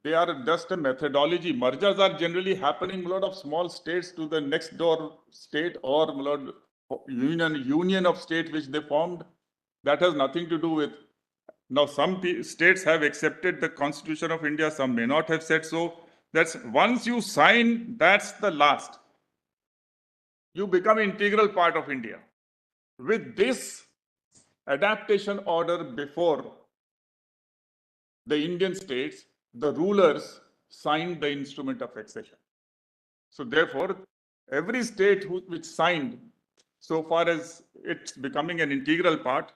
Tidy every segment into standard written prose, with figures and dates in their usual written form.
They are just a methodology. Mergers are generally happening a lot of small states to the next door state or union of state which they formed. That has nothing to do with. Now, some states have accepted the Constitution of India, some may not have said so. That's once you sign, that's the last. You become integral part of India. With this adaptation order before the Indian states, the rulers signed the instrument of accession. So therefore, every state which signed, so far as it's becoming an integral part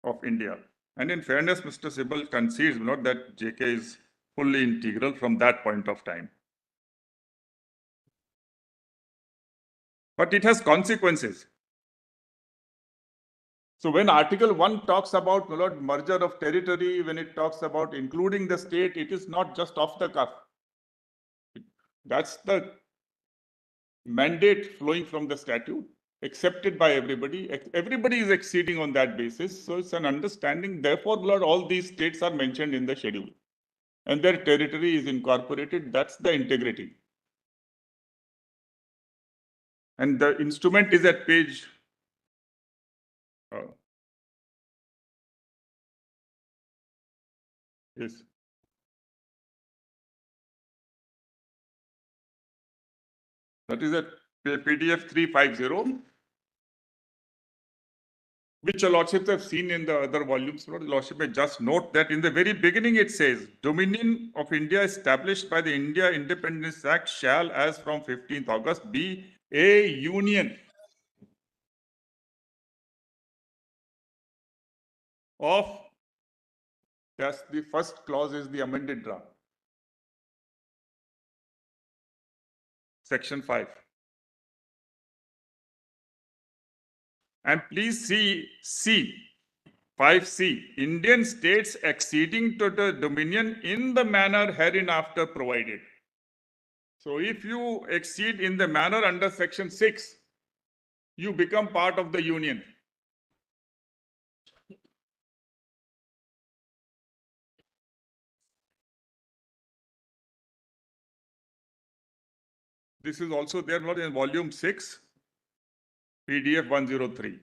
of India. And in fairness, Mr. Sibal concedes not that JK is fully integral from that point of time. But it has consequences. So when Article 1 talks about merger of territory, when it talks about including the state, it is not just off the cuff. That's the mandate flowing from the statute, accepted by everybody. Everybody is acceding on that basis. So it's an understanding. Therefore, all these states are mentioned in the schedule. And their territory is incorporated. That's the integrity. And the instrument is at page yes. That is at PDF 350, which your lordships have seen in the other volumes. Lordship may just note that in the very beginning it says, Dominion of India established by the India Independence Act shall, as from 15th August, be a union of, that's the first clause is the amended draft. Section 5. And please see C, 5C, Indian states acceding to the dominion in the manner hereinafter provided. So if you accede in the manner under section 6, you become part of the union. This is also there in volume 6, PDF 103.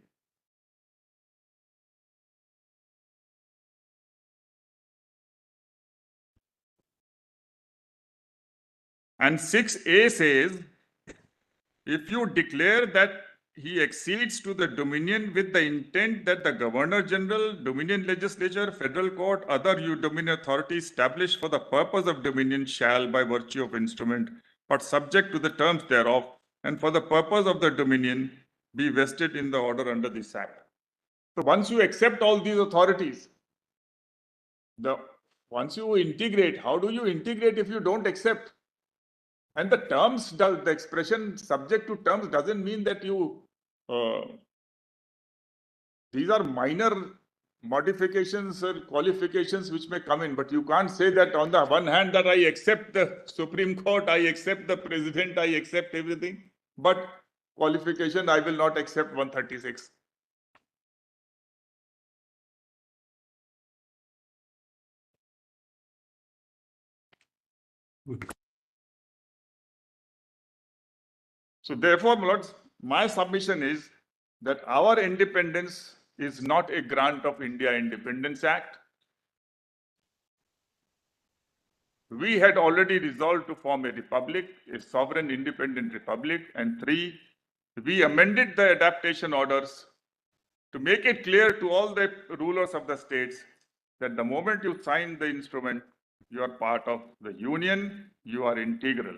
And 6A says, if you declare that he accedes to the dominion with the intent that the Governor General, Dominion Legislature, Federal Court, other dominion authority established for the purpose of dominion shall, by virtue of instrument, but subject to the terms thereof, and for the purpose of the dominion, be vested in the order under this act. So once you accept all these authorities, once you integrate, how do you integrate if you don't accept? And the terms, the expression subject to terms doesn't mean that you, these are minor modifications or qualifications which may come in, but you can't say that on the one hand that I accept the Supreme Court, I accept the President, I accept everything, but qualification, I will not accept 136. So therefore, my lords, my submission is that our independence is not a grant of India Independence Act. We had already resolved to form a republic, a sovereign independent republic. And 3, we amended the adaptation orders to make it clear to all the rulers of the states that the moment you sign the instrument, you are part of the union, you are integral.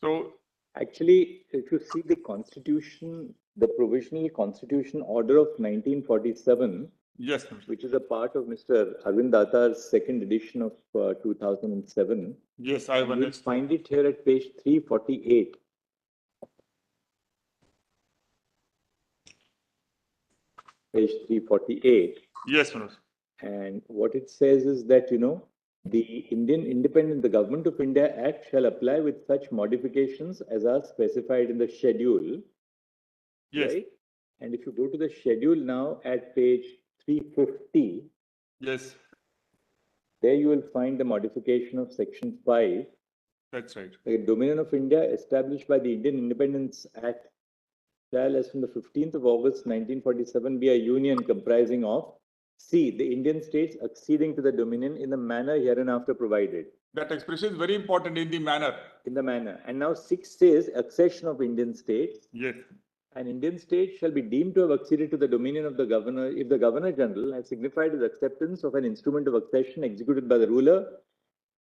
So actually, if you see the constitution, the provisional constitution order of 1947, yes, which is a part of Mr. Arvind Datar's second edition of 2007. Yes, I will find it here at page 348. Page 348. Yes, Manoj. And what it says is that, the Government of India Act shall apply with such modifications as are specified in the schedule Yes. right? And if you go to the schedule now at page 350, Yes, there you will find the modification of section 5. that's right. The Dominion of India established by the Indian Independence Act shall, as from the 15th of August 1947, be a union comprising of C. The Indian states acceding to the Dominion in the manner hereinafter provided. That expression is very important, in the manner. In the manner. And now 6 says accession of Indian states. Yes. An Indian state shall be deemed to have acceded to the dominion of the governor if the governor general has signified his acceptance of an instrument of accession executed by the ruler,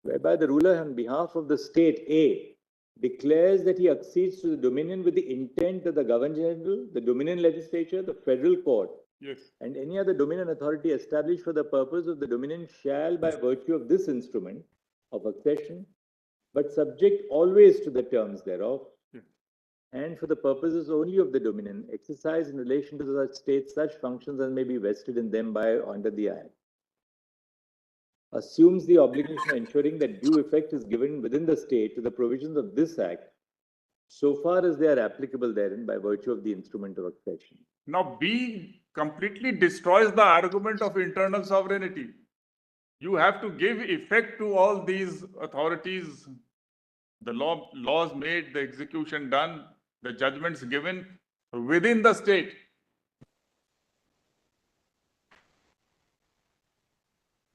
whereby the ruler on behalf of the state A declares that he accedes to the dominion with the intent that the governor general, the dominion legislature, the federal court, Yes. and any other dominion authority established for the purpose of the dominion shall, by virtue of this instrument of accession, but subject always to the terms thereof, and for the purposes only of the dominion, exercise in relation to such states such functions as may be vested in them by or under the Act. Assumes the obligation of ensuring that due effect is given within the state to the provisions of this Act, so far as they are applicable therein by virtue of the instrument of accession. Now, B completely destroys the argument of internal sovereignty. You have to give effect to all these authorities, the laws made, the execution done, the judgments given within the state.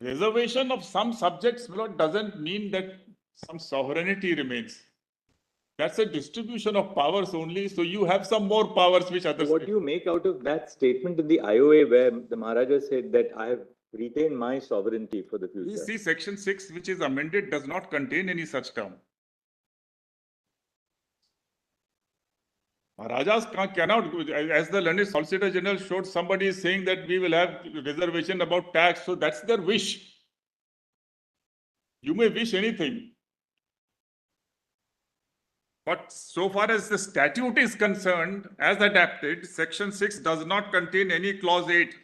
Reservation of some subjects, my lord, doesn't mean that some sovereignty remains. That's a distribution of powers only. So you have some more powers which others. What do you make out of that statement in the IOA where the Maharaja said that I have retained my sovereignty for the future? You see, section 6, which is amended, does not contain any such term. Maharajas cannot, as the learned Solicitor General showed, somebody is saying that we will have reservation about tax. So that's their wish. You may wish anything. But so far as the statute is concerned, as adapted, section 6 does not contain any clause 8.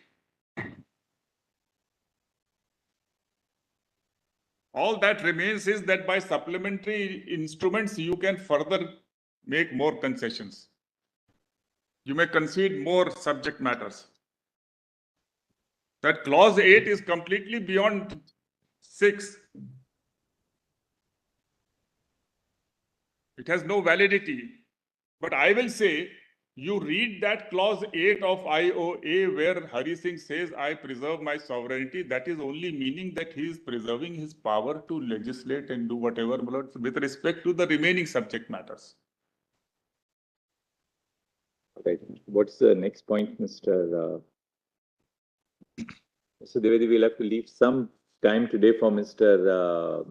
All that remains is that by supplementary instruments, you can further make more concessions. You may concede more subject matters. That clause 8 is completely beyond 6. It has no validity. But I will say, you read that clause 8 of IOA where Hari Singh says, I preserve my sovereignty. That is only meaning that he is preserving his power to legislate and do whatever with respect to the remaining subject matters. Okay. What's the next point, Mr. Mr. Dwivedi? We'll have to leave some time today for Mr.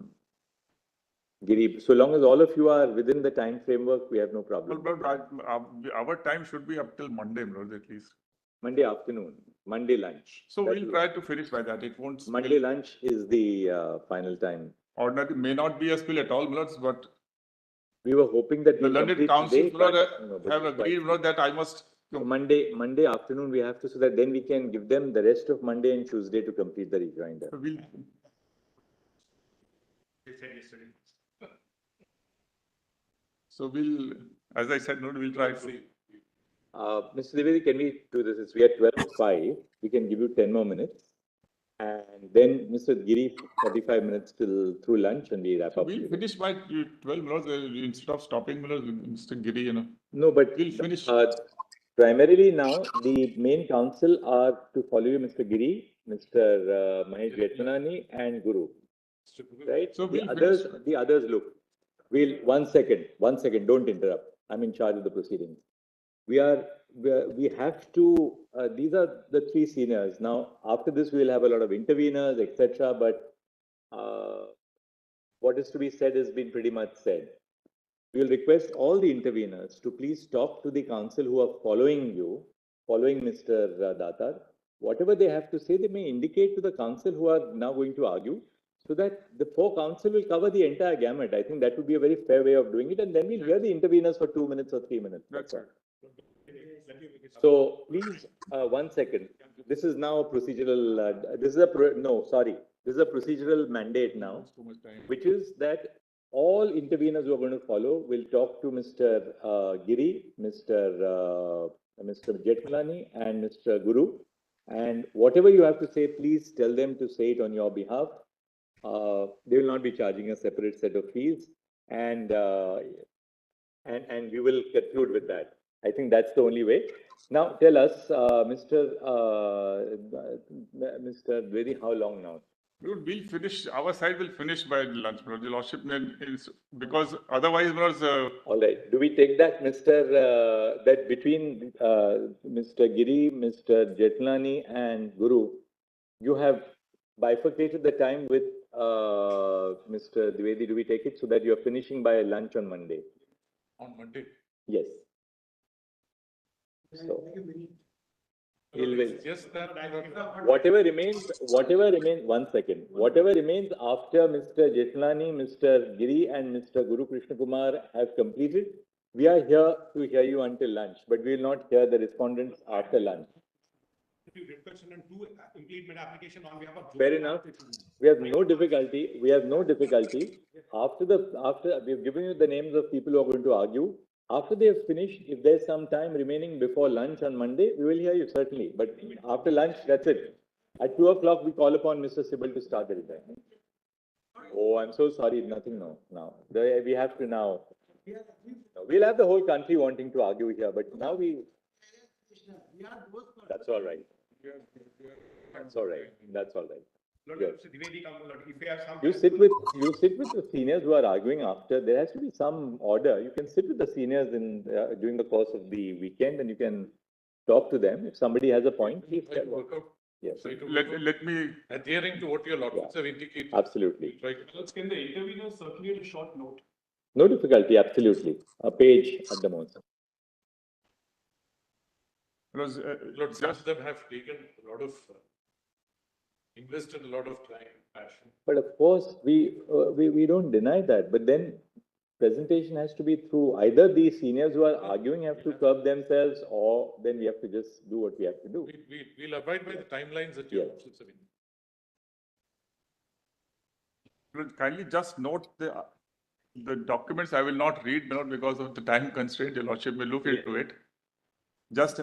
Giri. So long as all of you are within the time framework, we have no problem. But our time should be up till Monday, at least. Monday afternoon, Monday lunch. So we'll try to finish by that. It won't. Monday lunch is the final time. Ordinary may not be a spill at all, but we were hoping that the learned council have agreed that I must. Monday afternoon we have to, so that then we can give them the rest of Monday and Tuesday to complete the rejoinder. We'll. So we'll, as I said, we'll try to. Mr. Dwivedi, can we do this? We are 12:05. We can give you 10 more minutes. And then Mr. Giri, 45 minutes till through lunch, and we wrap up. We'll finish by 12 minutes instead of stopping Mr. Giri, No, but we'll finish. Primarily now, the main council are to follow you, Mr. Giri, Mr. Mahesh Jetmanani, and Guru. Right? So the others, look. One second, don't interrupt. I'm in charge of the proceedings. We have to, these are the 3 seniors. Now, after this, we'll have a lot of interveners, etc. But what is to be said has been pretty much said. We will request all the interveners to please talk to the council who are following Mr. Datar. Whatever they have to say, they may indicate to the council who are now going to argue, so that the 4 council will cover the entire gamut. I think that would be a very fair way of doing it. And then we'll hear the interveners for 2 minutes or 3 minutes. That's right. So please, 1 second. This is now a procedural, this is a procedural mandate now, which is that all interveners who are going to follow will talk to Mr. Giri, Mr. Jetmalani, and Mr. Guru. And whatever you have to say, please tell them to say it on your behalf. They will not be charging a separate set of fees, and we will conclude with that. I think that's the only way. Now, tell us, Mr. Dwivedi, how long now? We'll finish, our side will finish by lunch, Lord. The Lordship is, because otherwise, Lord, all right. Do we take that, that between Mr. Giri, Mr. Jetlani, and Guru, you have bifurcated the time with Mr. Dwivedi? Do we take it so that you're finishing by lunch on Monday? On Monday? Yes. So, just that whatever remains, one second, whatever remains after Mr. Jetlani, Mr. Giri, and Mr. Guru Krishna Kumar have completed, we are here to hear you until lunch, but we will not hear the respondents after lunch. Fair enough. We have no difficulty. After we've given you the names of people who are going to argue. After they have finished, if there's some time remaining before lunch on Monday, we will hear you certainly. But after lunch, that's it. At 2 o'clock, we call upon Mr. Sibyl to start the time. Oh, I'm so sorry. Nothing now. We have to now. We'll have the whole country wanting to argue here, but now that's all right. That's all right. That's all right. You sit with the seniors who are arguing after. There has to be some order. You can sit with the seniors during the course of the weekend, and you can talk to them. If somebody has a point, please tell them. Yes. let me adhering to what your lordships have indicated. Absolutely. Right. Can the interveners circulate a short note? No difficulty. Absolutely. A page at the most. because Lord, some of them have taken a lot of invested a lot of time and passion. But of course, we don't deny that. But then presentation has to be through either the seniors who are arguing have to curb themselves, or then we have to just do what we have to do. We'll abide by the timelines that your lordships have indicated. kindly just note the documents. I will not read now because of the time constraint. Your Lordship may look into it. Just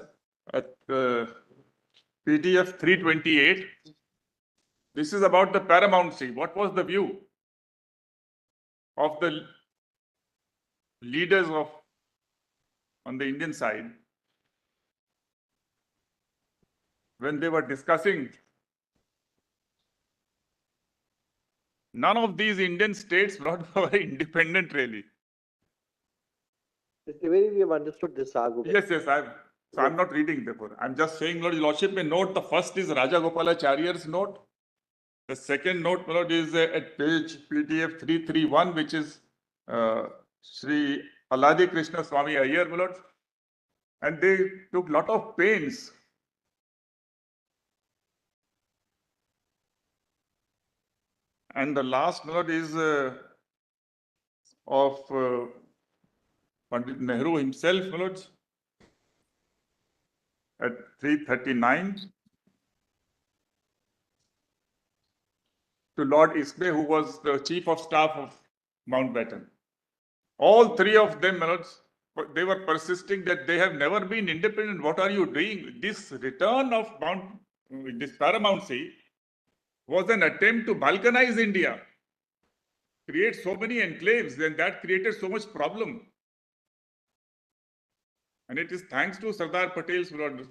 at PDF 328. This is about the paramountcy. What was the view of the leaders on the Indian side when they were discussing? None of these Indian states were independent, really. Mr. Dwivedi, we have understood this argument. Yes. I'm not reading therefore. I'm just saying, Lord, Your Lordship may note the first is Raja Gopalacharya's note. The second note, Lord, is at page PDF 331, which is Sri Alladi Krishna Swami Iyer, Lord. And they took lot of pains and the last note is of Pandit Nehru himself, Lord, at 339. To Lord Ismay, who was the Chief of Staff of Mountbatten. All three of them, they were persisting that they have never been independent. What are you doing? This return of this paramountcy was an attempt to balkanize India, create so many enclaves, and that created so much problem. And it is thanks to Sardar Patel's Lord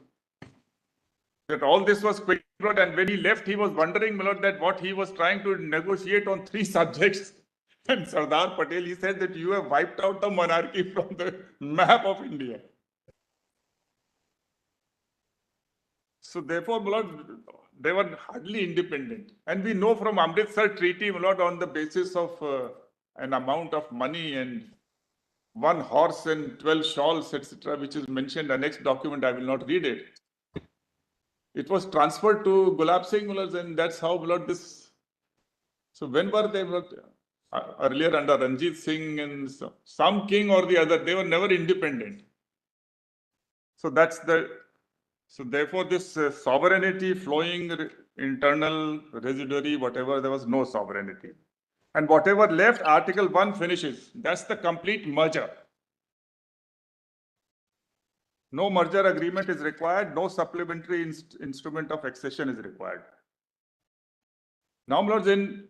that all this was quick. And when he left, he was wondering, my Lord, that what he was trying to negotiate on 3 subjects. And Sardar Patel, he said that you have wiped out the monarchy from the map of India. So therefore, my Lord, they were hardly independent. And we know from Amritsar Treaty, my Lord, on the basis of an amount of money and 1 horse and 12 shawls, etc., which is mentioned in the next document, I will not read it. It was transferred to Gulab Singh, and that's how this. So when were they earlier under Ranjit Singh and some king or the other? They were never independent. So that's the. So therefore, this sovereignty flowing internal residuary, whatever, there was no sovereignty. And whatever left, Article 1 finishes. That's the complete merger. No merger agreement is required. No supplementary instrument of accession is required. Now, my lords, in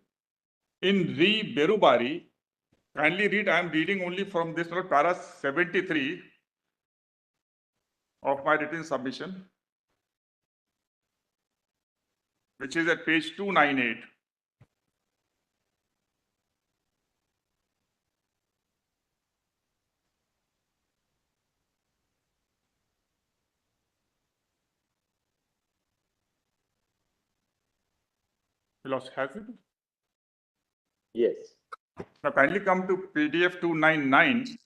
re Berubari, kindly read, I am reading only from this para 73 of my written submission, which is at page 298. Has it? Yes. Now kindly come to PDF 299.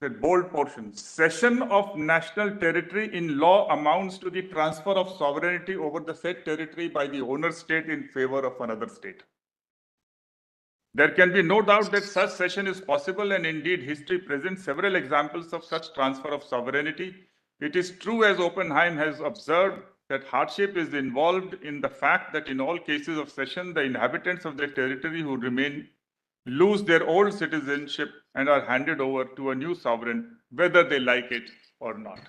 The bold portion. Cession of national territory in law amounts to the transfer of sovereignty over the said territory by the owner state in favor of another state. There can be no doubt that such cession is possible, and indeed history presents several examples of such transfer of sovereignty. It is true, as Oppenheim has observed, that hardship is involved in the fact that in all cases of cession, the inhabitants of the territory who remain lose their old citizenship and are handed over to a new sovereign, whether they like it or not.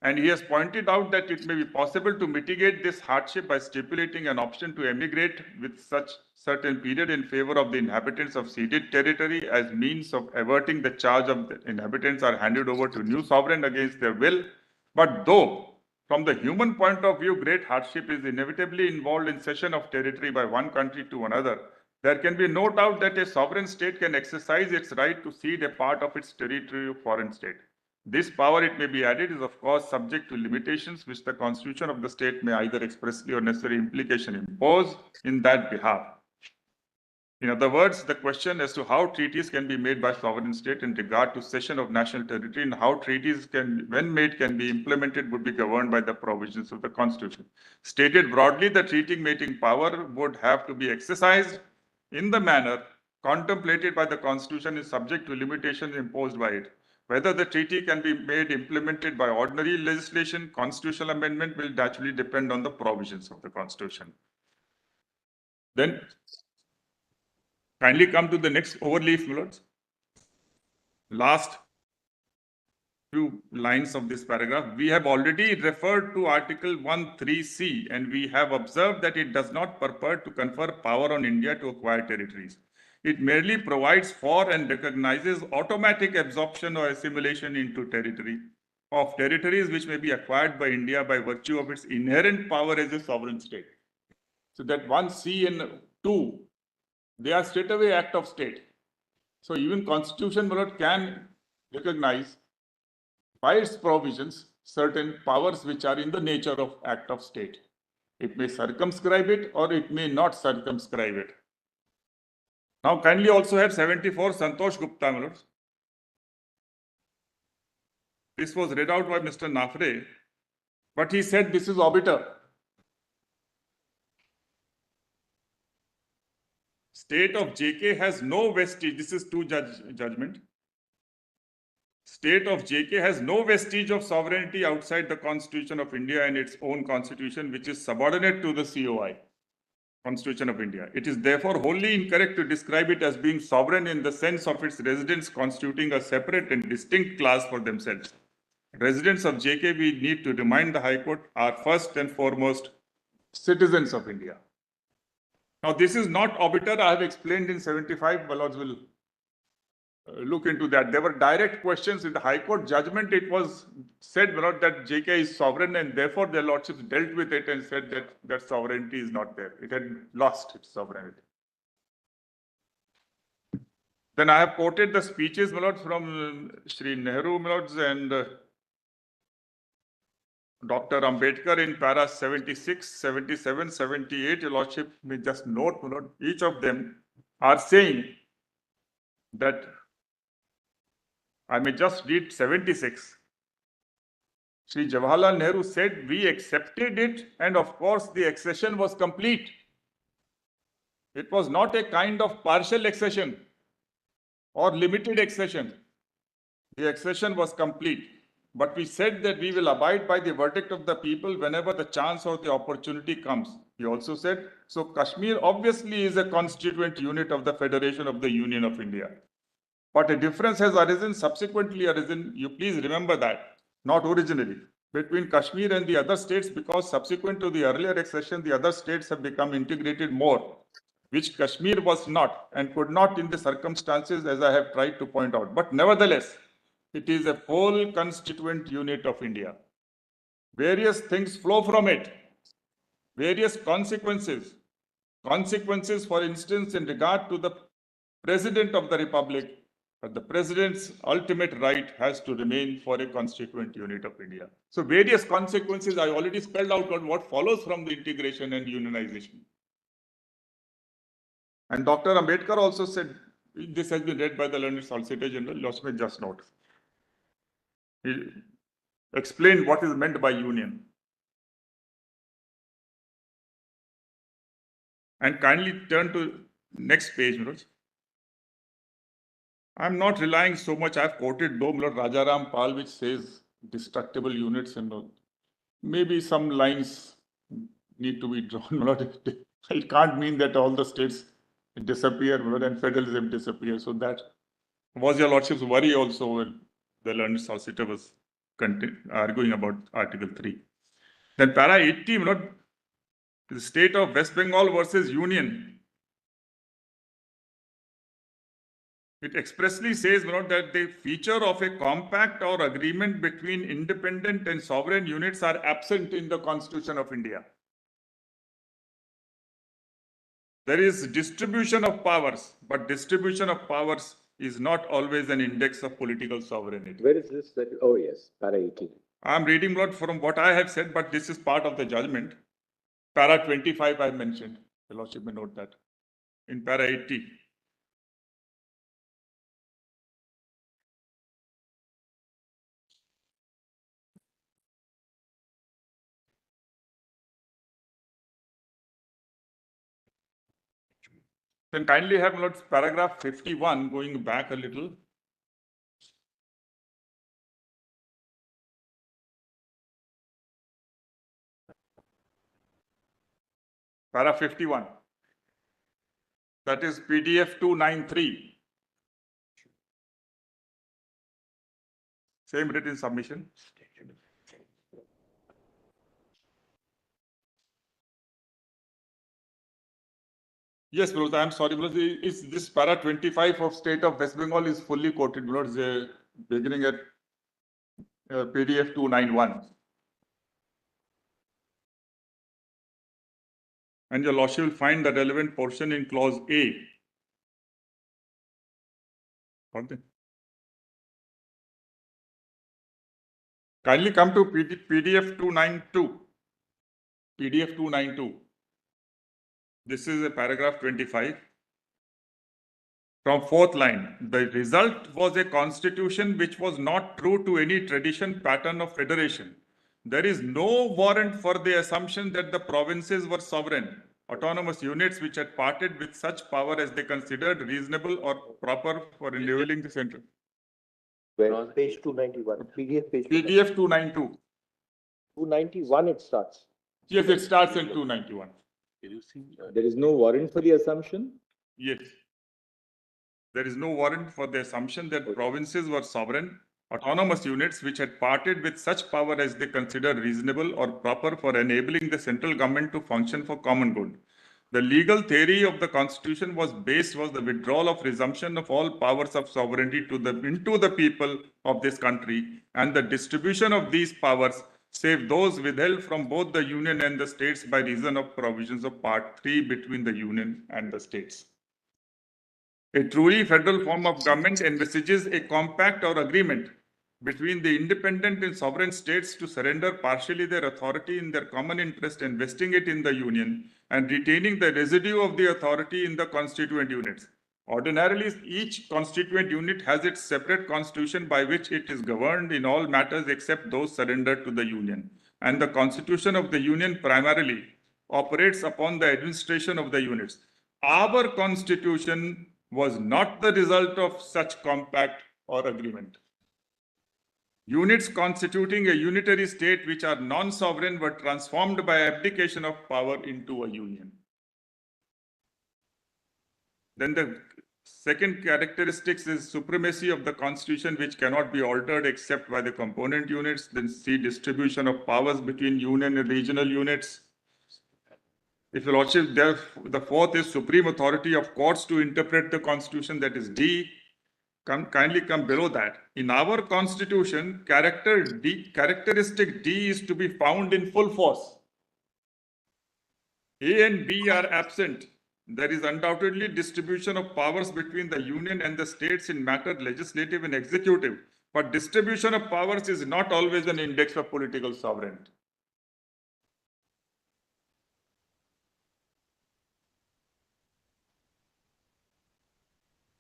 And he has pointed out that it may be possible to mitigate this hardship by stipulating an option to emigrate with such certain period in favor of the inhabitants of ceded territory as means of averting the charge of the inhabitants are handed over to new sovereign against their will. But though, from the human point of view, great hardship is inevitably involved in cession of territory by one country to another, there can be no doubt that a sovereign state can exercise its right to cede a part of its territory to a foreign state. This power, it may be added, is of course subject to limitations which the constitution of the state may either expressly or necessary implication impose in that behalf. In other words, the question as to how treaties can be made by sovereign state in regard to cession of national territory and how treaties can, when made, can be implemented would be governed by the provisions of the constitution. Stated broadly, the treaty-making power would have to be exercised in the manner contemplated by the constitution is subject to limitations imposed by it. Whether the treaty can be made implemented by ordinary legislation, constitutional amendment will naturally depend on the provisions of the constitution. Then kindly come to the next overleaf, my lords. Last few lines of this paragraph. We have already referred to Article 1(3)(c) and we have observed that it does not purport to confer power on India to acquire territories. It merely provides for and recognizes automatic absorption or assimilation into territory of territories which may be acquired by India by virtue of its inherent power as a sovereign state. So that 1(c) and 2, they are straightaway act of state. So even Constitution, my lord, can recognize by its provisions certain powers which are in the nature of act of state. It may circumscribe it or it may not circumscribe it. Now kindly also have 74 Santosh Gupta, my lords. This was read out by Mr. Nafre, but he said this is obiter. State of JK has no vestige. This is two judgment. State of JK has no vestige of sovereignty outside the Constitution of India and its own constitution, which is subordinate to the COI, Constitution of India. It is therefore wholly incorrect to describe it as being sovereign in the sense of its residents constituting a separate and distinct class for themselves. Residents of JK, we need to remind the High Court, are first and foremost citizens of India. Now, this is not obiter. I have explained in 75. My lords will look into that. There were direct questions in the High Court judgment. It was said, my lord, that JK is sovereign and therefore their lordships dealt with it and said that that sovereignty is not there. It had lost its sovereignty. Then I have quoted the speeches, my lords, from Shri Nehru, my lords, and Dr. Ambedkar in para 76, 77, 78. Your lordship may just note, my lord, each of them are saying that I may just read 76. Shri Jawaharlal Nehru said, we accepted it and of course the accession was complete. It was not a kind of partial accession or limited accession. The accession was complete. but we said that we will abide by the verdict of the people whenever the chance or the opportunity comes. He also said, so Kashmir obviously is a constituent unit of the Federation of the Union of India. But a difference has subsequently arisen, you please remember that, not originally, between Kashmir and the other states, because subsequent to the earlier accession, the other states have become integrated more, which Kashmir was not and could not in the circumstances, as I have tried to point out. But nevertheless, it is a whole constituent unit of India. Various things flow from it, various consequences. Consequences, for instance, in regard to the President of the Republic, but the President's ultimate right has to remain for a constituent unit of India. So various consequences, I already spelled out what follows from the integration and unionization. And Dr. Ambedkar also said, this has been read by the learned Solicitor General, let me just note. He explained what is meant by union. And kindly turn to next page, Manoj. I'm not relying so much, I've quoted though Rajaram Pal, which says destructible units and all. Maybe some lines need to be drawn. It can't mean that all the states disappear and federalism disappears. So that was your lordship's worry also when the learned solicitor was arguing about Article 3. Then para 80, the state of West Bengal versus Union. It expressly says that the feature of a compact or agreement between independent and sovereign units are absent in the Constitution of India. There is distribution of powers, but distribution of powers is not always an index of political sovereignty. Where is this? Oh yes, para 80. I'm reading from what I have said, but this is part of the judgment. Para 25 I mentioned. The lordship may note that. In para 80. Then kindly have paragraph 51 going back a little. Para 51. That is PDF 293. Same written submission. Yes, Vinod, I'm sorry, Vinod. This para 25 of State of West Bengal is fully quoted, Vinod, beginning at PDF 291. And your lordship will find the relevant portion in clause A. Okay. Kindly come to PDF 292. PDF 292. This is a paragraph 25. From fourth line, the result was a constitution which was not true to any tradition pattern of federation. There is no warrant for the assumption that the provinces were sovereign, autonomous units which had parted with such power as they considered reasonable or proper for enabling the central. Where? Page 291, PDF page. PDF 292. 291 it starts. Yes, it starts in 291. There is no warrant for the assumption? Yes. There is no warrant for the assumption that provinces were sovereign, autonomous units which had parted with such power as they considered reasonable or proper for enabling the central government to function for common good. The legal theory of the constitution was the withdrawal of resumption of all powers of sovereignty into the people of this country and the distribution of these powers, save those withheld from both the union and the states by reason of provisions of part 3 between the union and the states. A truly federal form of government envisages a compact or agreement between the independent and sovereign states to surrender partially their authority in their common interest and vesting it in the union and retaining the residue of the authority in the constituent units. Ordinarily, each constituent unit has its separate constitution by which it is governed in all matters except those surrendered to the union. And the constitution of the union primarily operates upon the administration of the units. Our constitution was not the result of such compact or agreement. Units constituting a unitary state which are non-sovereign were transformed by abdication of power into a union. Then the second characteristics is supremacy of the constitution which cannot be altered except by the component units. Then C, distribution of powers between union and regional units. If your lordship, the fourth is supreme authority of courts to interpret the constitution, that is D. Kindly come below that. In our constitution, characteristic D is to be found in full force. A and B are absent. There is undoubtedly distribution of powers between the union and the states in matter legislative and executive. But distribution of powers is not always an index of political sovereignty.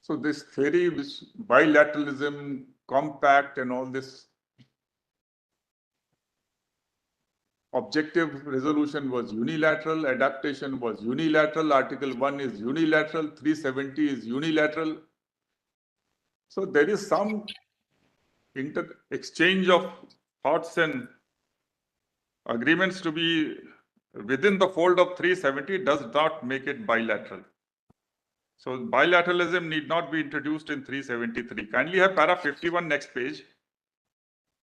So this theory, which bilateralism, compact and all this objective resolution was unilateral, adaptation was unilateral, Article 1 is unilateral, 370 is unilateral. So there is some exchange of thoughts and agreements to be within the fold of 370 does not make it bilateral. So bilateralism need not be introduced in 373. Kindly have para 51 next page.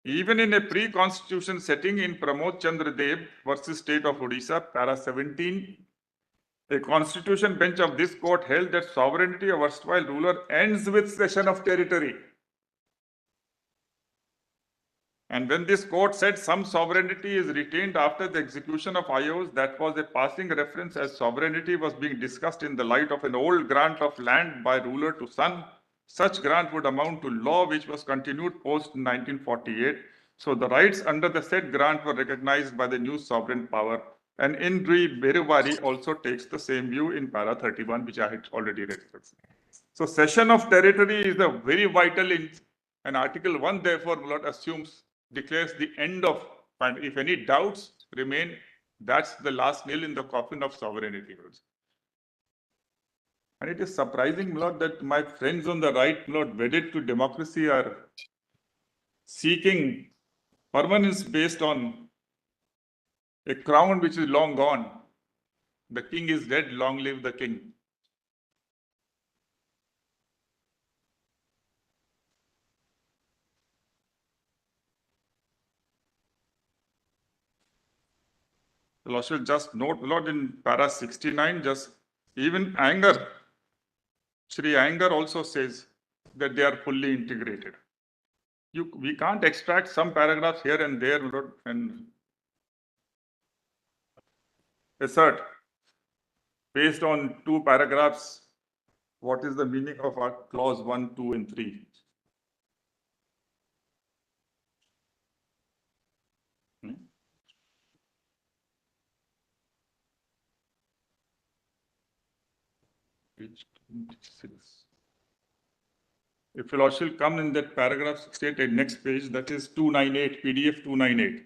Even in a pre-constitution setting in Pramod Chandra Dev versus State of Odisha, para 17, a constitution bench of this court held that sovereignty of erstwhile ruler ends with cession of territory. And when this court said some sovereignty is retained after the execution of IOs, that was a passing reference as sovereignty was being discussed in the light of an old grant of land by ruler to son. Such grant would amount to law which was continued post 1948. So the rights under the said grant were recognized by the new sovereign power. And Indri Beruvari also takes the same view in para 31, which I had already read. So cession of territory is a very vital and Article 1 therefore declares the end of, if any doubts remain, that's the last nail in the coffin of sovereignty. And it is surprising, Lord, that my friends on the right, Lord, wedded to democracy are seeking permanence based on a crown which is long gone. The king is dead, long live the king. The Lord should just note, Lord, in para 69, just even anger, Shri Anger also says that they are fully integrated. We can't extract some paragraphs here and there, Lord, and assert based on 2 paragraphs what is the meaning of our clause 1, 2, and 3. Page 26. If you shall come in that paragraph stated next page, that is 298, PDF 298.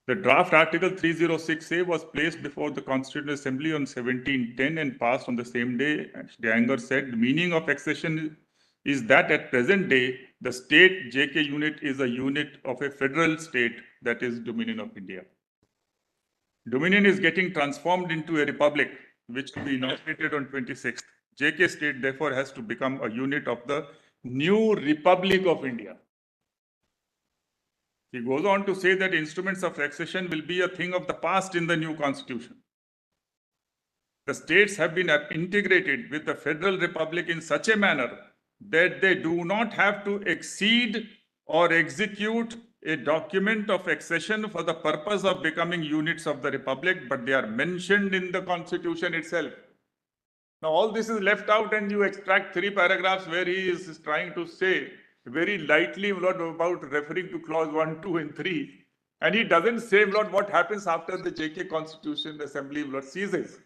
The draft Article 306A was placed before the Constituent Assembly on 1710 and passed on the same day. The Anger said the meaning of accession is that at present day, the state JK unit is a unit of a federal state, that is Dominion of India. Dominion is getting transformed into a republic, which will be inaugurated on 26th. JK state therefore has to become a unit of the new Republic of India. He goes on to say that instruments of accession will be a thing of the past in the new constitution. The states have been integrated with the federal republic in such a manner that they do not have to exceed or execute a document of accession for the purpose of becoming units of the republic, but they are mentioned in the constitution itself. Now all this is left out and you extract 3 paragraphs where he is trying to say very lightly about referring to clause 1, 2, and 3. And he doesn't say what happens after the JK Constitution Assembly ceases.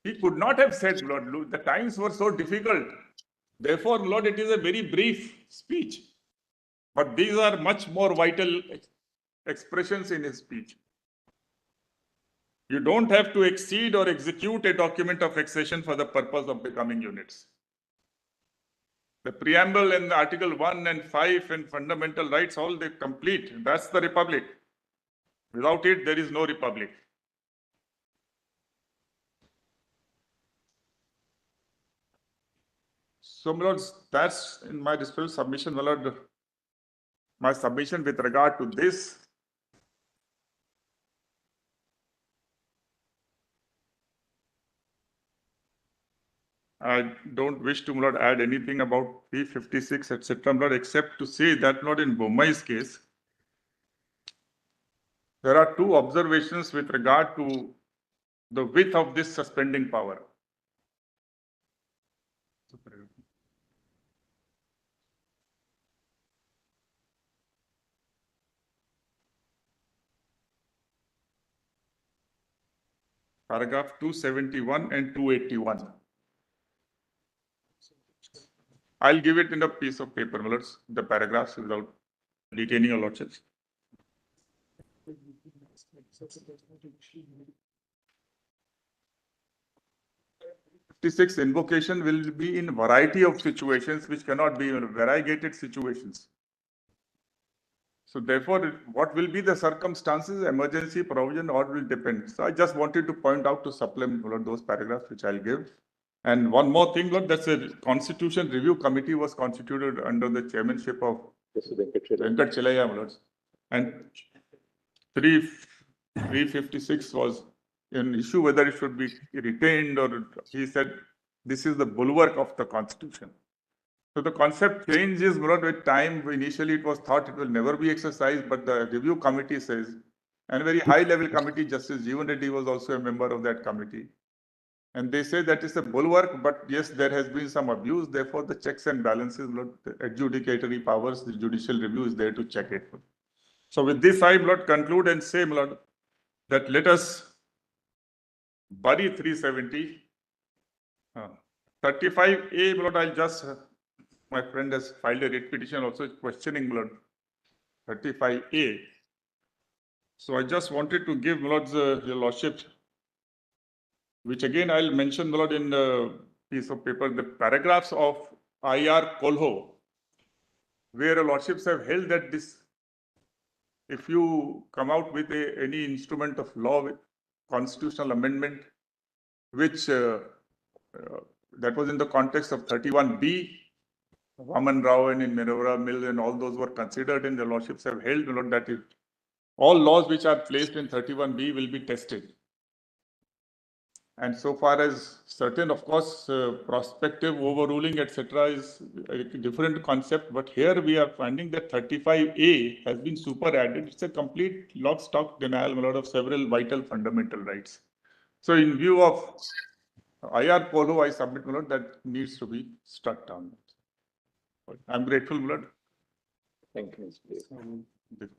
He could not have said, the times were so difficult. Therefore, it is a very brief speech. But these are much more vital expressions in his speech. You don't have to exceed or execute a document of accession for the purpose of becoming units. The preamble and Article 1 and 5 and fundamental rights, all they complete. That's the republic. Without it, there is no republic. So, my lords, that's in my dispute submission, my lord. My submission with regard to this. I don't wish to, my lord, add anything about 356, etc., my lord, except to say that, not in Bommai's case, there are two observations with regard to the width of this suspending power. Paragraph 271 and 281. I'll give it in a piece of paper, my lords, the paragraphs without detaining your lordships. 56 invocation will be in variety of situations which cannot be in variegated situations. So therefore, what will be the circumstances, emergency, provision, or will depend. So I just wanted to point out to supplement, Lord, those paragraphs which I'll give. And one more thing, Lord, that's a Constitution Review Committee was constituted under the chairmanship of Venkat Chilaya, my lords. And 356 was an issue whether it should be retained, or he said this is the bulwark of the Constitution. So the concept changes, my lord, with time. Initially, it was thought it will never be exercised, but the review committee says, and a very high-level committee, Justice Jeevan Reddy was also a member of that committee. And they say that is a bulwark, but yes, there has been some abuse. Therefore, the checks and balances, my lord, the adjudicatory powers, the judicial review is there to check it. So with this, I, my lord, conclude and say, my lord, that let us bury 370. 35A, my lord, I'll just... my friend has filed a writ petition also questioning, my lord, 35A. So I just wanted to give, my lords, your lordship, which again I'll mention, my lord, in the piece of paper, the paragraphs of IR Kolho, where your lordships have held that this, if you come out with any instrument of law, with constitutional amendment, which that was in the context of 31B, Vaman Rao and in Minerva Mill and all those were considered, and the lordships have held, my lord, that if all laws which are placed in 31B will be tested. And so far as certain, of course, prospective overruling, etc., is a different concept. But here we are finding that 35A has been super added. It's a complete lock, stock denial, my lord, of several vital fundamental rights. So in view of IR Polo, I submit, my lord, that needs to be struck down. I'm grateful, my lord. Thank you, Mr. Dev.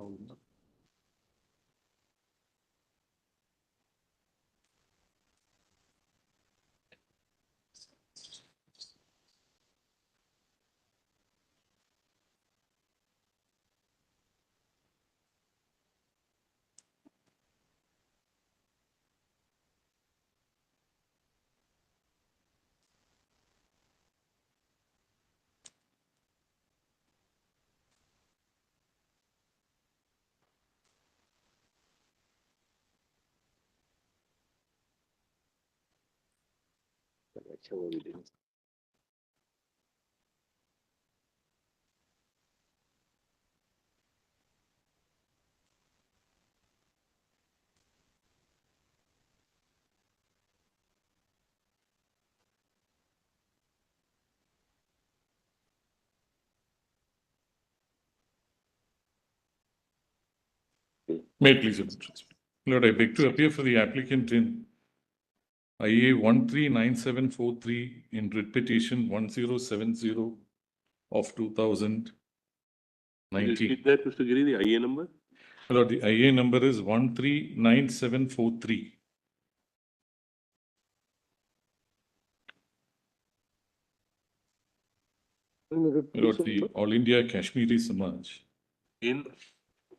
May it please your lordships. Lord, I beg to appear for the applicant in IA 139743 in writ petition 1070 of 2019. Repeat that, Mr. Giri, the IA number? Lord, the IA number is 139743. Lord, the All India Kashmiri Samaj In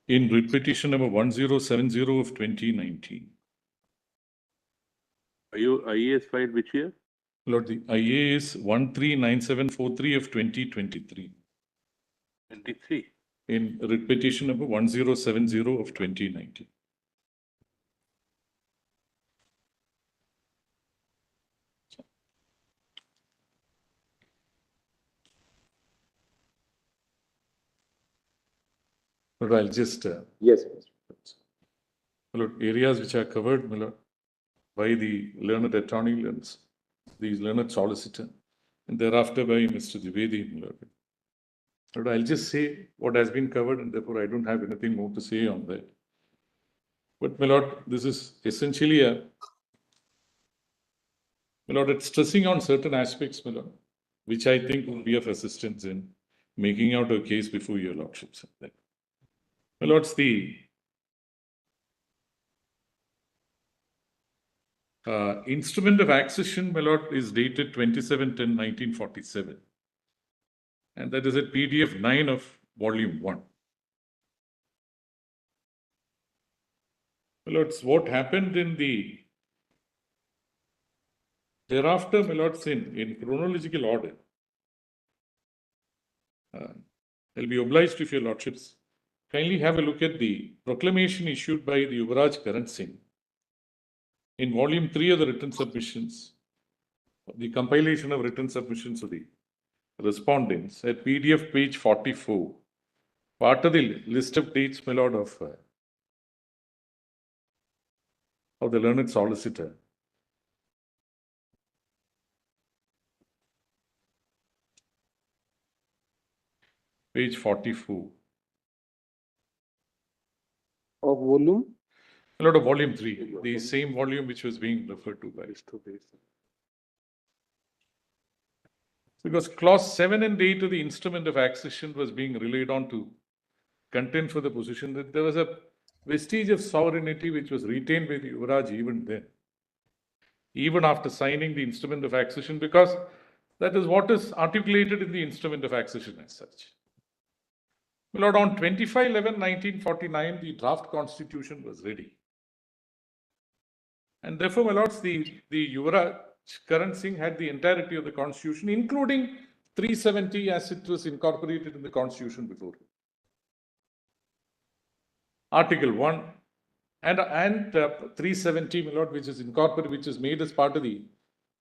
in writ petition number 1070 of 2019. IA is filed which year? Lord, the IA is 139743 of 2023 23. in writ petition number 1070 of 2019. Lord, I'll just, Yes, Lord, areas which are covered, my Lord, by the learned attorney, the learned solicitor, and thereafter by Mr. Dwivedi, my Lord. Lord, I'll just say what has been covered, and therefore I don't have anything more to say on that. But, my Lord, this is essentially my Lord, it's stressing on certain aspects, my Lord, which I think will be of assistance in making out a case before your lordships. My Lords, the instrument of accession, my Lord, is dated 27/10/1947. And that is at PDF 9 of Volume 1. My Lords, what happened in the thereafter, my Lords, in chronological order, I'll be obliged if your lordships kindly have a look at the proclamation issued by the Yuvraj Karan Singh in Volume 3 of the written submissions, the compilation of written submissions of the respondents at PDF page 44, part of the list of dates, my Lord, of the learned solicitor. Page 44. Of volume? My Lord, of Volume 3, the same volume which was being referred to by. Because clause 7 and 8 of the instrument of accession was being relied on to contend for the position that there was a vestige of sovereignty which was retained by the Yuvraj even then, even after signing the instrument of accession, because that is what is articulated in the instrument of accession as such. My Lord, on 25/11/1949, the draft constitution was ready. And therefore, my Lords, the Yuvraj Karan Singh had the entirety of the constitution, including 370 as it was incorporated in the constitution before. Article 1 and 370, my Lord, which is incorporated, which is made as part of the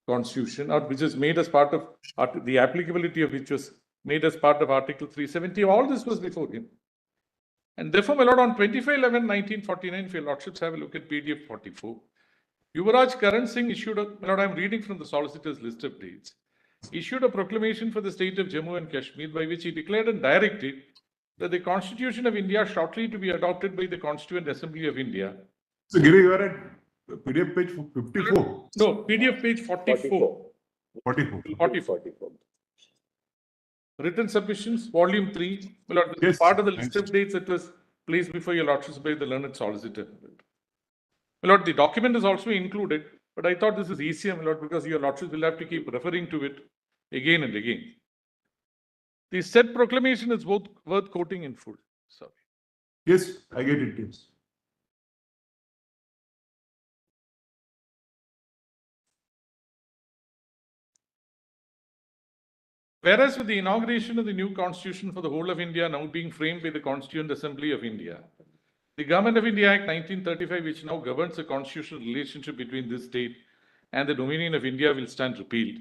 constitution, or which is made as part of the applicability of which was made as part of Article 370. All this was before him. And therefore, my Lord, on 25/11/1949, if your lordships have a look at PDF 44, Yuvraj Karan Singh issued my Lord, I'm reading from the solicitor's list of dates, issued a proclamation for the state of Jammu and Kashmir by which he declared and directed that the Constitution of India shortly to be adopted by the Constituent Assembly of India. So, Giri, you are at PDF page 54. No, PDF page 44. 44. Written submissions, volume 3. My Lord, Yes, part of the thanks. list of dates that was placed before your lordships by the learned solicitor. My Lord, the document is also included, but I thought this is easier, my Lord, because your lordships will have to keep referring to it again and again. The said proclamation is both worth quoting in full. Sorry. Yes, I get it. Yes. Whereas with the inauguration of the new constitution for the whole of India now being framed by the Constituent Assembly of India, the Government of India Act 1935, which now governs the constitutional relationship between this state and the Dominion of India, will stand repealed.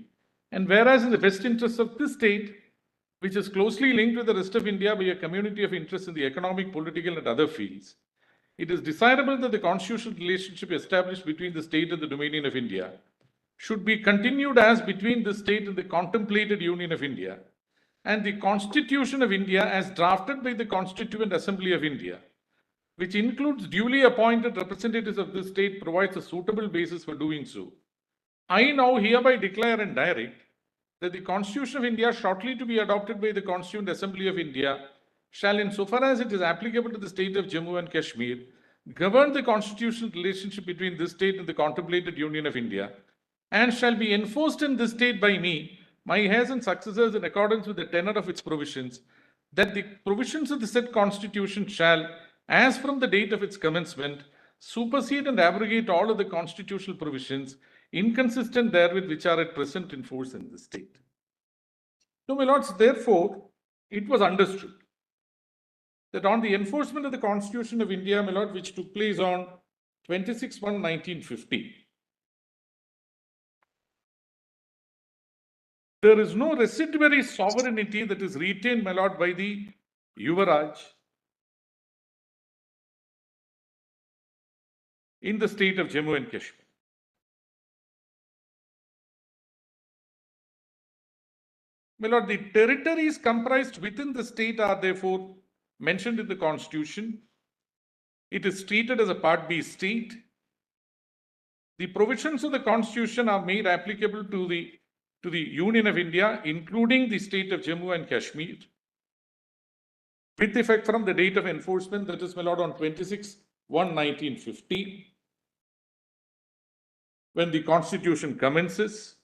And whereas in the best interest of this state, which is closely linked with the rest of India by a community of interest in the economic, political, and other fields, it is desirable that the constitutional relationship established between the state and the Dominion of India should be continued as between the state and the contemplated Union of India, and the Constitution of India as drafted by the Constituent Assembly of India, which includes duly appointed representatives of this state, provides a suitable basis for doing so. I now hereby declare and direct that the Constitution of India, shortly to be adopted by the Constituent Assembly of India, shall, insofar as it is applicable to the state of Jammu and Kashmir, govern the constitutional relationship between this state and the contemplated Union of India, and shall be enforced in this state by me, my heirs and successors, in accordance with the tenor of its provisions, that the provisions of the said Constitution shall, as from the date of its commencement, supersede and abrogate all of the constitutional provisions inconsistent therewith which are at present in force in the state. So, my lords, therefore, it was understood that on the enforcement of the Constitution of India, my lord, which took place on 26/1/1950, there is no residuary sovereignty that is retained, my lord, by the Yuvaraj in the state of Jammu and Kashmir. My lord, the territories comprised within the state are therefore mentioned in the Constitution. It is treated as a Part B state. The provisions of the Constitution are made applicable to the Union of India, including the state of Jammu and Kashmir, with effect from the date of enforcement, that is, my lord, on 26/1/1950, when the Constitution commences.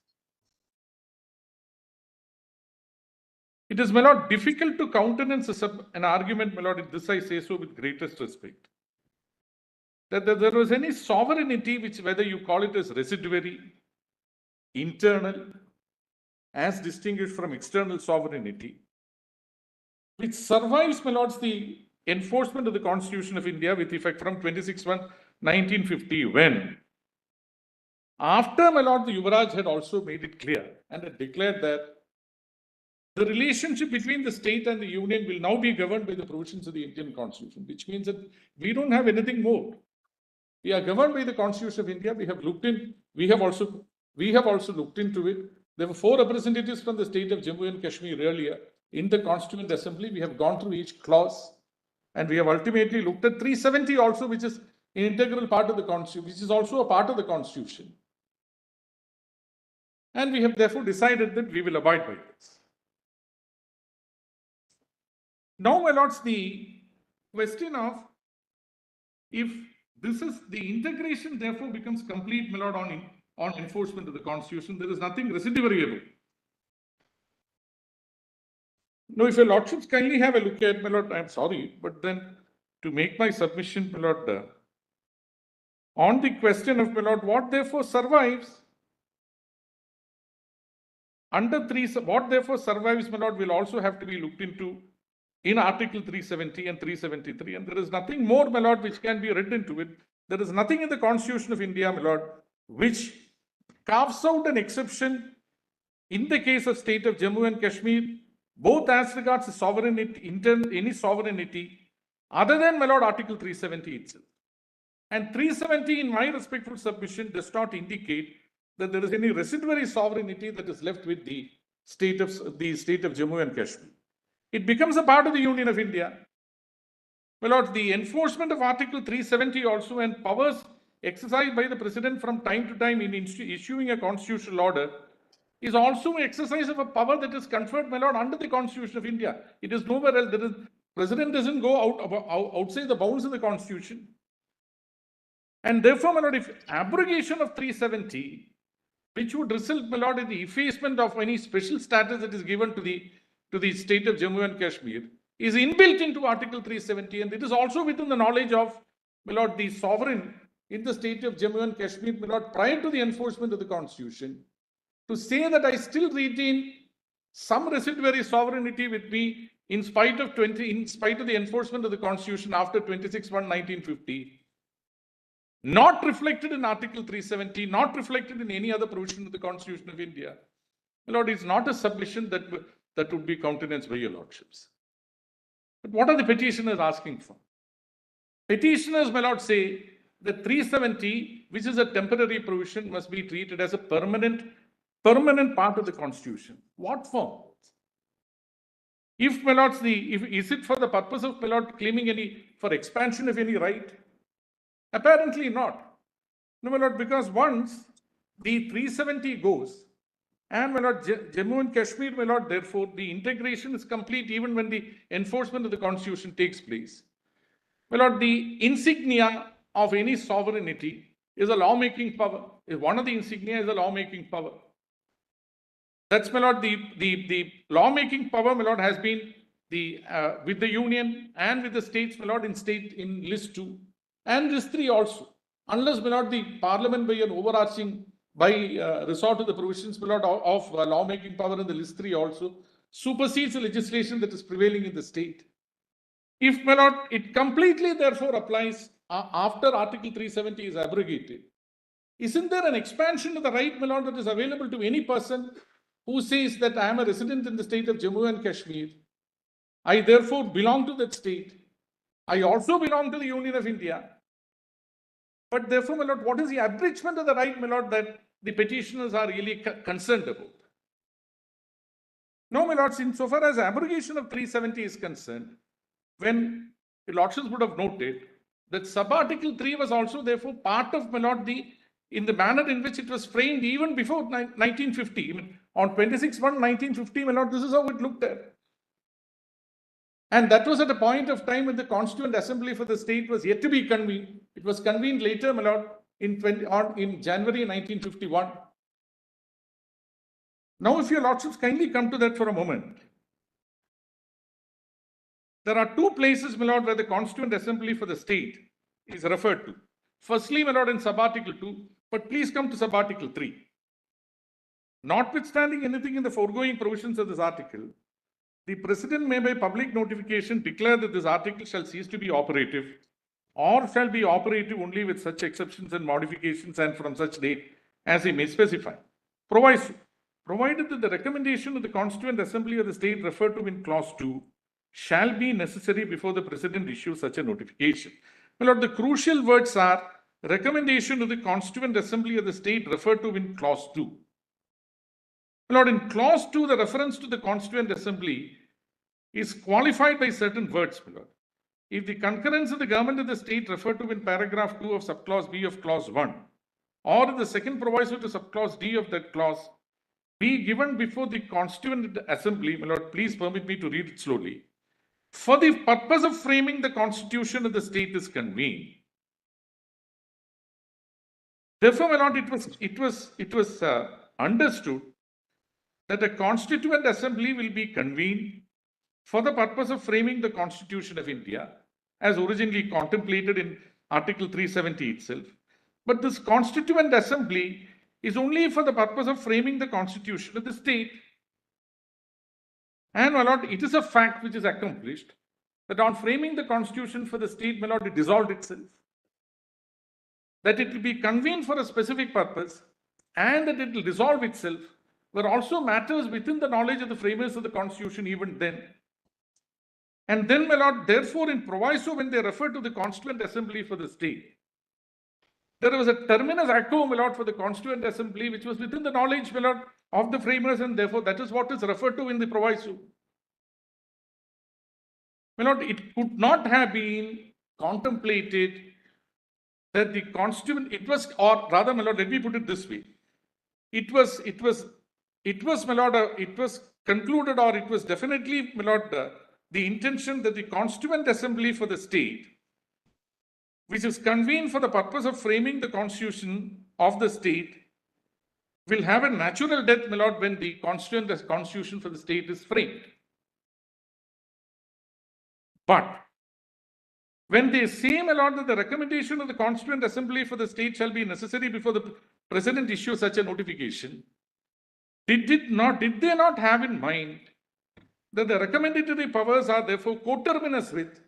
It is, my lord, difficult to countenance an argument, my lord, this I say so with greatest respect, that there was any sovereignty which, whether you call it as residuary, internal, as distinguished from external sovereignty, which survives, my lords, the enforcement of the Constitution of India with effect from 26/1/1950, when, after, my lord, the Yuvaraj had also made it clear and had declared that the relationship between the state and the union will now be governed by the provisions of the Indian Constitution, which means that we don't have anything more. We are governed by the Constitution of India. We have also looked into it. There were 4 representatives from the state of Jammu and Kashmir earlier in the Constituent Assembly. We have gone through each clause, and we have ultimately looked at 370 also, which is an integral part of the Constitution, which is also a part of the Constitution. And we have therefore decided that we will abide by this. Now, my lords, the question of if this is the integration, therefore becomes complete, my lord, on enforcement of the Constitution, there is nothing residuary about. Now, if your lordships kindly have a look at, my lord, I'm sorry, but then to make my submission, my lord, on the question of, my lord, what therefore survives under what therefore survives, my lord, will also have to be looked into in Article 370 and 373, and there is nothing more, my lord, which can be read into it. There is nothing in the Constitution of India, my lord, which carves out an exception in the case of state of Jammu and Kashmir, both as regards the sovereignty, any sovereignty, other than, my lord, Article 370 itself. And 370, in my respectful submission, does not indicate that there is any residuary sovereignty that is left with the state of Jammu and Kashmir. It becomes a part of the Union of India. My lord, the enforcement of Article 370 also, and powers exercised by the President from time to time in issuing a constitutional order, is also an exercise of a power that is conferred, my lord, under the Constitution of India. It is nowhere else. President doesn't go outside the bounds of the Constitution. And therefore, my lord, if abrogation of 370, which would result, my lord, in the effacement of any special status that is given to the state of Jammu and Kashmir, is inbuilt into Article 370, and it is also within the knowledge of, my lord, the sovereign in the state of Jammu and Kashmir, my lord, prior to the enforcement of the Constitution, to say that I still retain some residuary sovereignty with me in spite of the enforcement of the Constitution after 26/1/1950, not reflected in Article 370, not reflected in any other provision of the Constitution of India. My lord, it's not a submission that would be countenanced by your lordships. But what are the petitioners asking for? Petitioners, my lord, say that 370, which is a temporary provision, must be treated as a permanent part of the Constitution. What for? If, my lords, is it for the purpose of, my lord, claiming for expansion of any right? Apparently not. No, my lord, because once the 370 goes, and, my lord, Jammu and Kashmir, my lord, therefore, the integration is complete even when the enforcement of the Constitution takes place. My lord, the insignia of any sovereignty is a lawmaking power. One of the insignia is a lawmaking power. That's, my lord, the lawmaking power, my lord, has been with the union and with the states, my lord, in list 2 and list 3 also. Unless, my lord, the parliament by an overarching by resort to the provisions, my lord, of lawmaking power in the list 3 also supersedes the legislation that is prevailing in the state. If, my lord, it completely therefore applies after Article 370 is abrogated, isn't there an expansion of the right, my lord, that is available to any person who says that I am a resident in the state of Jammu and Kashmir? I therefore belong to that state. I also belong to the Union of India. But therefore, my lord, what is the abridgment of the right, my lord, that the petitioners are really concerned about? No, my lords, insofar as abrogation of 370 is concerned, when the lordships would have noted that sub-article 3 was also therefore part of, my lord, in the manner in which it was framed even before 1950. I mean, on 26/1/1950, my lord, this is how it looked at. And that was at a point of time when the Constituent Assembly for the state was yet to be convened. It was convened later, my lord, in January 1951. Now, if your lordships kindly come to that for a moment. There are two places, my lord, where the Constituent Assembly for the state is referred to. Firstly, my lord, in sub-article 2, but please come to sub-article 3. Notwithstanding anything in the foregoing provisions of this article, the President may by public notification declare that this article shall cease to be operative or shall be operative only with such exceptions and modifications and from such date as he may specify. Provided that the recommendation of the Constituent Assembly of the state referred to in clause 2 shall be necessary before the President issues such a notification. My lord, the crucial words are recommendation of the Constituent Assembly of the state referred to in clause 2. My lord, in clause 2, the reference to the Constituent Assembly is qualified by certain words, my lord. If the concurrence of the government of the state referred to in paragraph 2 of subclause B of clause 1 or the second proviso to subclause D of that clause be given before the Constituent Assembly, my lord, please permit me to read it slowly. For the purpose of framing the constitution of the state is convened. Therefore, my lord, it was understood that a Constituent Assembly will be convened for the purpose of framing the Constitution of India, as originally contemplated in Article 370 itself. But this Constituent Assembly is only for the purpose of framing the Constitution of the state. And, my lord, it is a fact which is accomplished that on framing the Constitution for the state, my lord, it dissolved itself. That it will be convened for a specific purpose and that it will dissolve itself were also matters within the knowledge of the framers of the Constitution even then. And then, my lord, therefore, in proviso, when they refer to the Constituent Assembly for the state, there was a terminus echo, my lord, for the Constituent Assembly, which was within the knowledge, my lord, of the framers, and therefore that is what is referred to in the proviso. My lord, it could not have been contemplated that the Constituent, it was, or rather, my lord, let me put it this way. It was, my lord, it was concluded, or it was definitely, my lord, the intention that the Constituent Assembly for the state, which is convened for the purpose of framing the Constitution of the state, will have a natural death, my lord, when the Constitution for the state is framed. But when they say, my lord, that the recommendation of the Constituent Assembly for the state shall be necessary before the President issues such a notification, did they not have in mind that the recommendatory powers are therefore coterminous with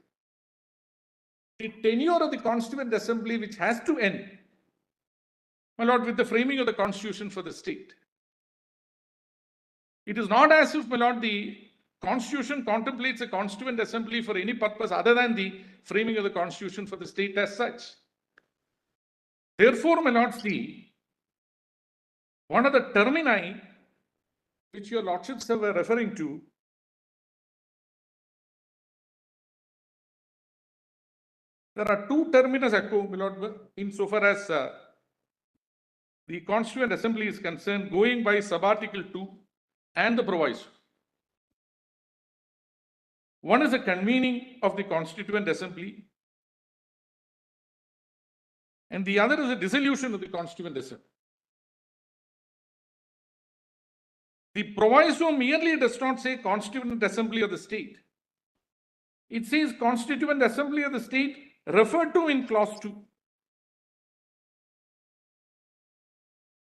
the tenure of the Constituent Assembly, which has to end, my lord, with the framing of the Constitution for the state? It is not as if, my lord, the Constitution contemplates a Constituent Assembly for any purpose other than the framing of the Constitution for the state as such. Therefore, my lord, see, one of the termini which your lordships were referring to, there are two terminus echo, my lord, insofar as the Constituent Assembly is concerned, going by sub-article 2 and the proviso. One is the convening of the Constituent Assembly, and the other is the dissolution of the Constituent Assembly. The proviso merely does not say Constituent Assembly of the state. It says Constituent Assembly of the state referred to in clause 2.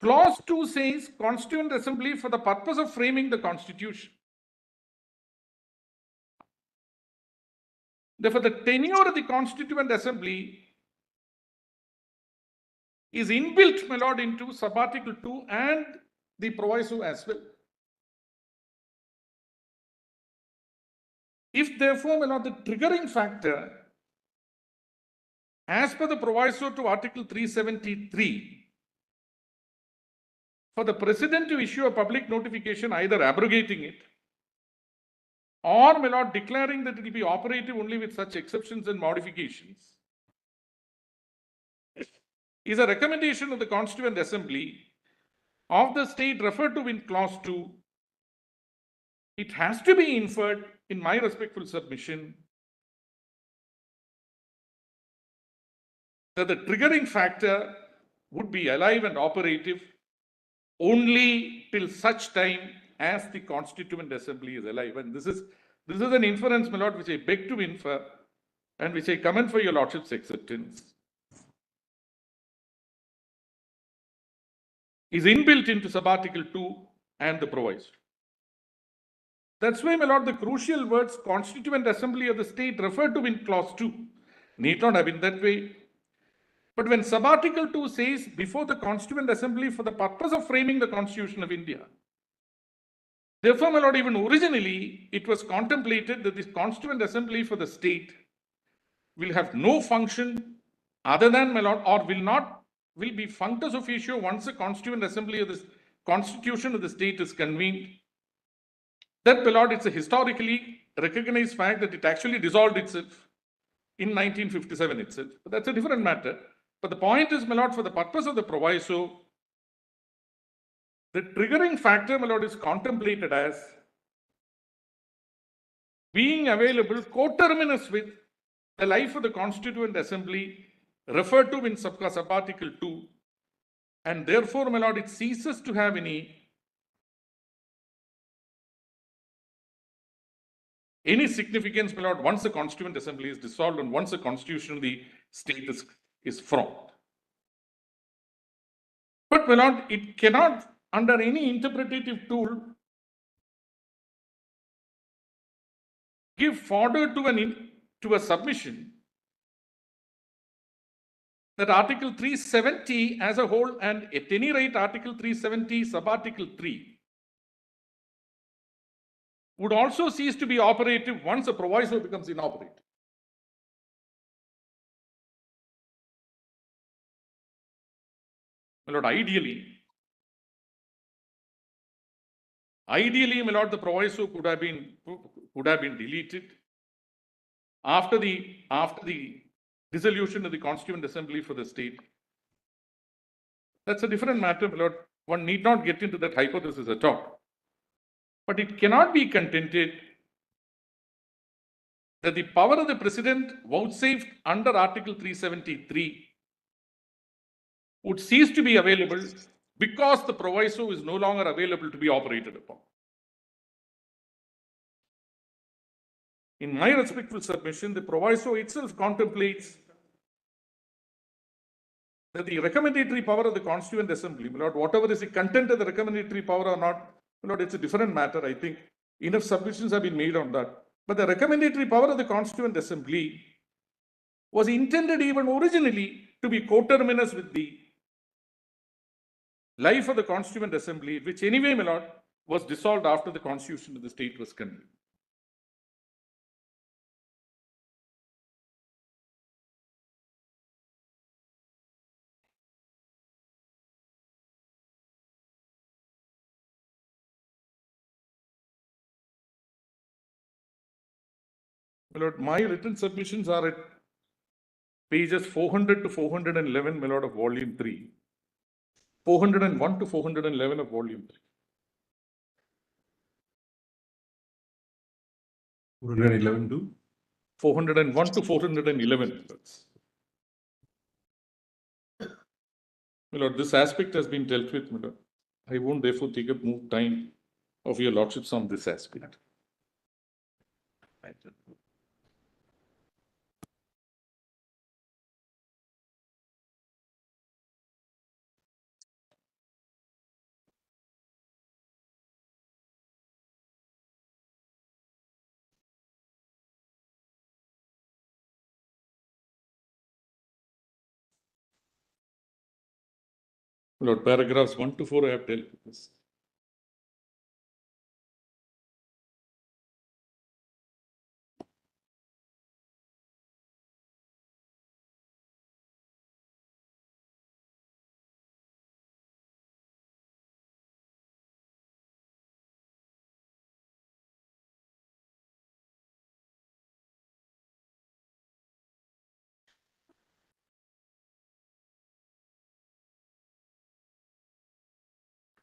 Clause 2 says Constituent Assembly for the purpose of framing the Constitution. Therefore, the tenure of the Constituent Assembly is inbuilt, my lord, into sub-article 2 and the proviso as well. If therefore, my lord, the triggering factor as per the proviso to Article 373 for the President to issue a public notification either abrogating it or, my lord, declaring that it will be operative only with such exceptions and modifications is a recommendation of the Constituent Assembly of the state referred to in clause 2. It has to be inferred, in my respectful submission, that the triggering factor would be alive and operative only till such time as the Constituent Assembly is alive. And this is an inference, my lord, which I beg to infer and which I commend for your lordship's acceptance. Is inbuilt into sub-article 2 and the proviso. That's why, my lord, the crucial words Constituent Assembly of the state referred to in clause 2 need not have been that way. But when sub-article 2 says before the Constituent Assembly for the purpose of framing the Constitution of India, therefore, my lord, even originally it was contemplated that this Constituent Assembly for the state will have no function other than, my lord, or will be functus officio once the Constituent Assembly of the Constitution of the state is convened. That, my lord, it's a historically recognized fact that it actually dissolved itself in 1957 itself. But that's a different matter. But the point is, my lord, for the purpose of the proviso, the triggering factor, my lord, is contemplated as being available coterminous with the life of the Constituent Assembly referred to in sub-article 2, and therefore, my lord, it ceases to have any significance, my lord, once the Constituent Assembly is dissolved and once the Constitution of the state is formed. But, my lord, it cannot, under any interpretative tool, give fodder to a submission that Article 370 as a whole, and at any rate Article 370 sub-article 3, would also cease to be operative once a proviso becomes inoperative. My lord, ideally, my lord, the proviso could have been deleted after the dissolution of the Constituent Assembly for the state. That's a different matter, my lord. One need not get into that hypothesis at all. But it cannot be contended that the power of the President vouchsafed under Article 373 would cease to be available because the proviso is no longer available to be operated upon. In my respectful submission, the proviso itself contemplates that the recommendatory power of the Constituent Assembly, my lord, whatever is the content of the recommendatory power or not, my lord, it's a different matter. I think enough submissions have been made on that. But the recommendatory power of the Constituent Assembly was intended even originally to be coterminous with the life of the Constituent Assembly, which anyway, my lord, was dissolved after the Constitution of the state was convened. My lord, my written submissions are at pages 400 to 411, my lord, of volume 3. 401 to 411 of volume 3. 411 to 401 to 411. My lord, this aspect has been dealt with, my lord. I won't therefore take up more time of your lordships on this aspect. My lord, paragraphs 1 to 4 I have dealt with this.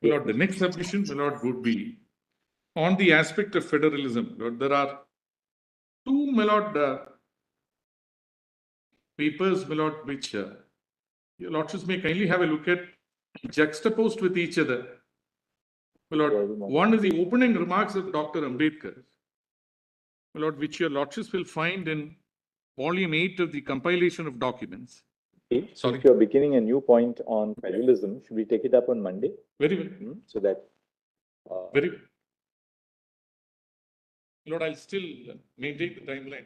My lord, the next submission, my lord, would be on the aspect of federalism. My lord, there are two, my lord, papers, my lord, which your lordships may kindly have a look at, juxtaposed with each other. My lord, one is the opening remarks of Dr. Ambedkar, my lord, which your lordships will find in volume 8 of the compilation of documents. Okay, Sorry. since you're beginning a new point on federalism, should we take it up on Monday? Very well, So that, very well. My lord, I'll still maintain the timeline.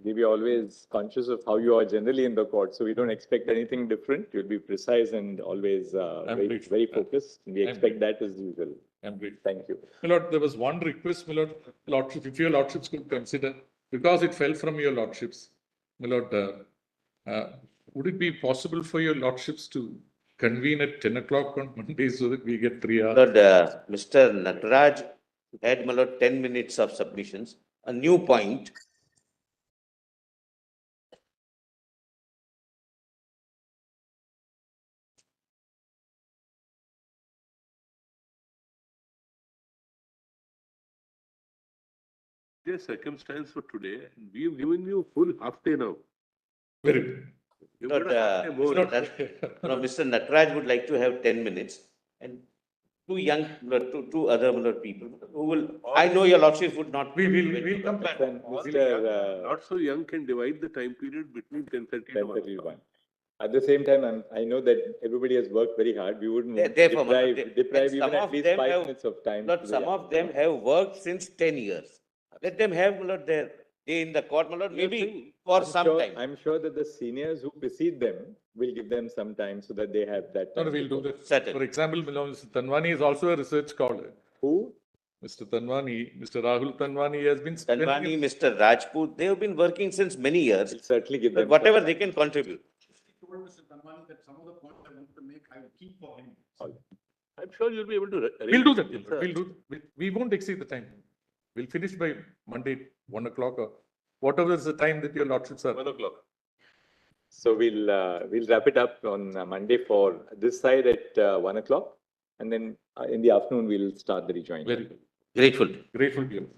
we are always conscious of how you are generally in the court, so we don't expect anything different. You'll be precise and always very, grateful. very focused. We I'm expect that as usual. I'm grateful. Thank you. My lord, there was one request, my lord, lordship, if your lordships could consider, because it fell from your lordships, my lord, would it be possible for your lordships to convene at 10 o'clock on Monday so that we get 3 hours? Lord, Mr. Nataraj had, my lord, 10 minutes of submissions. A new point. The circumstance for today, we have given you full half day now. Very good. You've Lord, got a half day more. no, Mr. Nataraj would like to have 10 minutes and two young, two other, my lord, people who will, I know your lordship would not. We'll come back. Then All the Mr. young, not so young can divide the time period between 10:30 to 1 o'clock. 10:31. At the same time, I know that everybody has worked very hard. We wouldn't want to Therefore, my lord, deprive and even some at of least them 5 have- minutes of time. Lord, to the some young of them people. have worked since 10 years. Let them have, my lord, their day in the court, my lord, You're maybe saying- for some time. I'm sure that the seniors who precede them will give them some time so that they have that No, time. we'll do to- that. Certainly. For example, my lord, Mr. Tanwani is also a research scholar. Who? Mr. Tanwani, Mr. Rahul Tanwani has been spending. Tanwani, Mr. Rajput, they have been working since many years. Will certainly give But them. whatever some they time. can contribute. Told Mr. Tanwani that some of the points I wanted to make, I will keep for him. I'm sure you'll be able to. We'll do that. It's a- We'll do, we won't exceed the time. We'll finish by Monday, 1 o'clock or whatever is the time that your lordships are. 1 o'clock. So we'll wrap it up on Monday for this side at 1 o'clock. And then in the afternoon, we'll start the rejoinder. Very good. Grateful. Grateful to you.